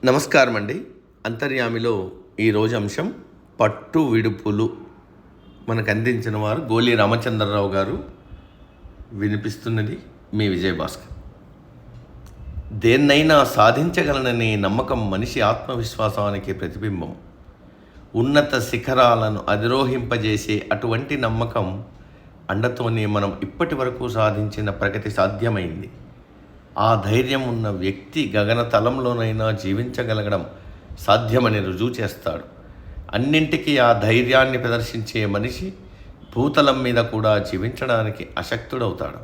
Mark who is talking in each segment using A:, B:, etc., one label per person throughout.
A: నమస్కారం అండి. అంతర్యామిలో ఈరోజు అంశం పట్టు విడుపులు. మనకు అందించిన వారు గోలి రామచంద్రరావు గారు. వినిపిస్తున్నది మీ విజయభాస్కర్. దేన్నైనా సాధించగలననే నమ్మకం మనిషి ఆత్మవిశ్వాసానికి ప్రతిబింబం. ఉన్నత శిఖరాలను అధిరోహింపజేసే అటువంటి నమ్మకం అండతోనే మనం ఇప్పటి వరకు సాధించిన ప్రగతి సాధ్యమైంది. ఆ ధైర్యం ఉన్న వ్యక్తి గగనతలంలోనైనా జీవించగలగడం సాధ్యమని రుజువు చేస్తాడు. అన్నింటికీ ఆ ధైర్యాన్ని ప్రదర్శించే మనిషి భూతలం మీద కూడా జీవించడానికి అశక్తుడవుతాడు.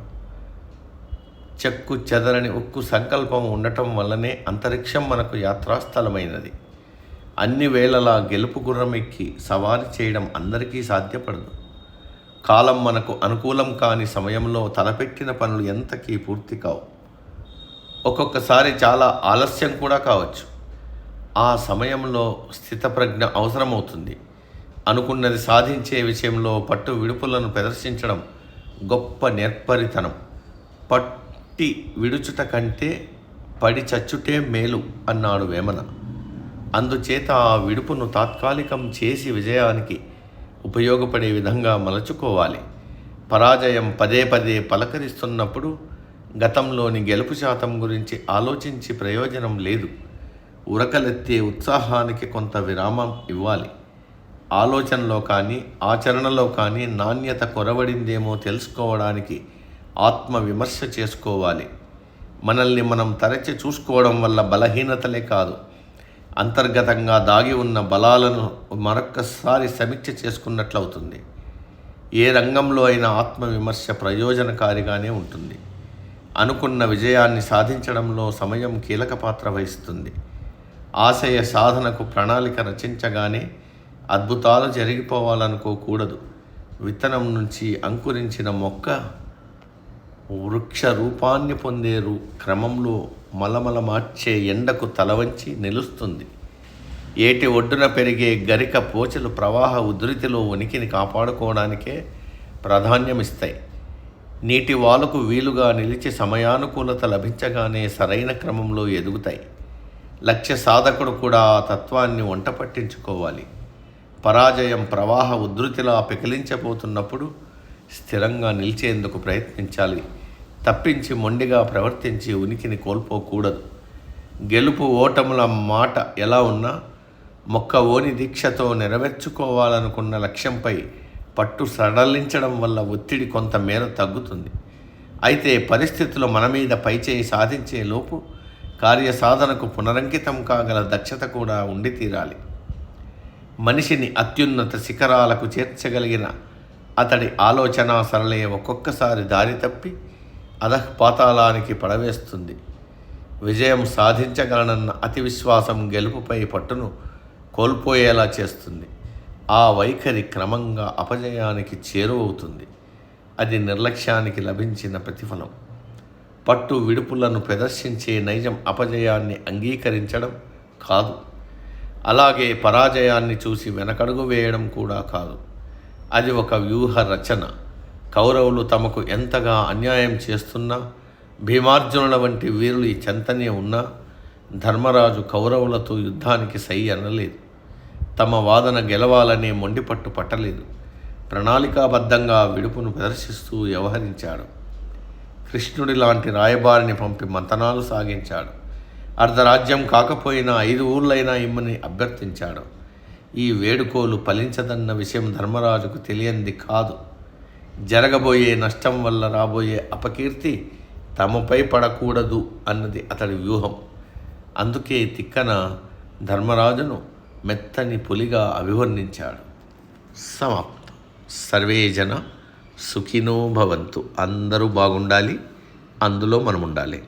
A: చెక్కు చెదరని ఉక్కు సంకల్పం ఉండటం వల్లనే అంతరిక్షం మనకు యాత్రాస్థలమైనది. అన్ని వేళలా గెలుపు గుర్రం ఎక్కి సవారి చేయడం అందరికీ సాధ్యపడదు. కాలం మనకు అనుకూలం కాని సమయంలో తలపెట్టిన పనులు ఎంతకీ పూర్తి కావు. ఒక్కొక్కసారి చాలా ఆలస్యం కూడా కావచ్చు. ఆ సమయంలో స్థితప్రజ్ఞ అవసరమవుతుంది. అనుకున్నది సాధించే విషయంలో పట్టు విడుపులను ప్రదర్శించడం గొప్ప నేర్పరితనం. పట్టి విడుచుట కంటే పడి చచ్చుటే మేలు అన్నాడు వేమన. అందుచేత ఆ విడుపును తాత్కాలికం చేసి విజయానికి ఉపయోగపడే విధంగా మలచుకోవాలి. పరాజయం పదే పదే పలకరిస్తున్నప్పుడు గతంలోని గెలుపు శాతం గురించి ఆలోచించి ప్రయోజనం లేదు. ఉరకలెత్తే ఉత్సాహానికి కొంత విరామం ఇవ్వాలి. ఆలోచనలో కానీ ఆచరణలో కానీ నాణ్యత కొరవడిందేమో తెలుసుకోవడానికి ఆత్మవిమర్శ చేసుకోవాలి. మనల్ని మనం తరచి చూసుకోవడం వల్ల బలహీనతలే కాదు, అంతర్గతంగా దాగి ఉన్న బలాలను మరొక్కసారి సమీక్ష చేసుకున్నట్లవుతుంది. ఏ రంగంలో అయినా ఆత్మవిమర్శ ప్రయోజనకారిగానే ఉంటుంది. అనుకున్న విజయాన్ని సాధించడంలో సమయం కీలక పాత్ర వహిస్తుంది. ఆశయ సాధనకు ప్రణాళిక రచించగానే అద్భుతాలు జరిగిపోవాలనుకోకూడదు. విత్తనం నుంచి అంకురించిన మొక్క వృక్ష రూపాన్ని పొందే క్రమంలో మలమల మార్చే ఎండకు తలవంచి నిలుస్తుంది. ఏటి ఒడ్డున పెరిగే గరిక పోచలు ప్రవాహ ఉధృతిలో ఉనికిని కాపాడుకోవడానికే ప్రాధాన్యమిస్తాయి. నీటి వాలుకు వీలుగా నిలిచి సమయానుకూలత లభించగానే సరైన క్రమంలో ఎదుగుతాయి. లక్ష్య సాధకుడు కూడా ఆ తత్వాన్ని వంట పట్టించుకోవాలి. పరాజయం ప్రవాహ ఉధృతిలా పెకిలించబోతున్నప్పుడు స్థిరంగా నిలిచేందుకు ప్రయత్నించాలి. తప్పించి మొండిగా ప్రవర్తించి ఉనికిని కోల్పోకూడదు. గెలుపు ఓటముల మాట ఎలా ఉన్నా మొక్కవోని దీక్షతో నెరవేర్చుకోవాలనుకున్న లక్ష్యంపై పట్టు సడలించడం వల్ల ఒత్తిడి కొంతమేర తగ్గుతుంది. అయితే పరిస్థితులు మన మీద పైచేయి సాధించే లోపు కార్యసాధనకు పునరంకితం కాగల దక్షత కూడా ఉండి తీరాలి. మనిషిని అత్యున్నత శిఖరాలకు చేర్చగలిగిన అతడి ఆలోచన సరళే ఒక్కొక్కసారి దారి తప్పి అధఃపాతాళానికి పడవేస్తుంది. విజయం సాధించగలనన్న అతి విశ్వాసం గెలుపుపై పట్టును కోల్పోయేలా చేస్తుంది. ఆ వైఖరి క్రమంగా అపజయానికి చేరువవుతుంది. అది నిర్లక్ష్యానికి లభించిన ప్రతిఫలం. పట్టు విడుపులను ప్రదర్శించే నైజం అపజయాన్ని అంగీకరించడం కాదు, అలాగే పరాజయాన్ని చూసి వెనకడుగు వేయడం కూడా కాదు. అది ఒక వ్యూహ రచన. కౌరవులు తమకు ఎంతగా అన్యాయం చేస్తున్నా, భీమార్జునుల వంటి వీరులు ఈ చెంతనే ఉన్నా ధర్మరాజు కౌరవులతో యుద్ధానికి సై అనలేదు. తమ వాదన గెలవాలనే మొండిపట్టు పట్టలేదు. ప్రణాళికాబద్ధంగా విడుపును ప్రదర్శిస్తూ వ్యవహరించాడు. కృష్ణుడి లాంటి రాయబారిని పంపి మంతనాలు సాగించాడు. అర్ధరాజ్యం కాకపోయినా 5 ఊర్లైనా ఇమ్మని అభ్యర్థించాడు. ఈ వేడుకోలు ఫలించదన్న విషయం ధర్మరాజుకు తెలియంది కాదు. జరగబోయే నష్టం వల్ల రాబోయే అపకీర్తి తమపై పడకూడదు అన్నది అతడి వ్యూహం. అందుకే తిక్కన ధర్మరాజును మెత్తని పులిగా అభివర్ణించాడు. సమాప్తం. సర్వే జన సుఖినో భవంతు. అందరూ బాగుండాలి, అందులో మనం ఉండాలి.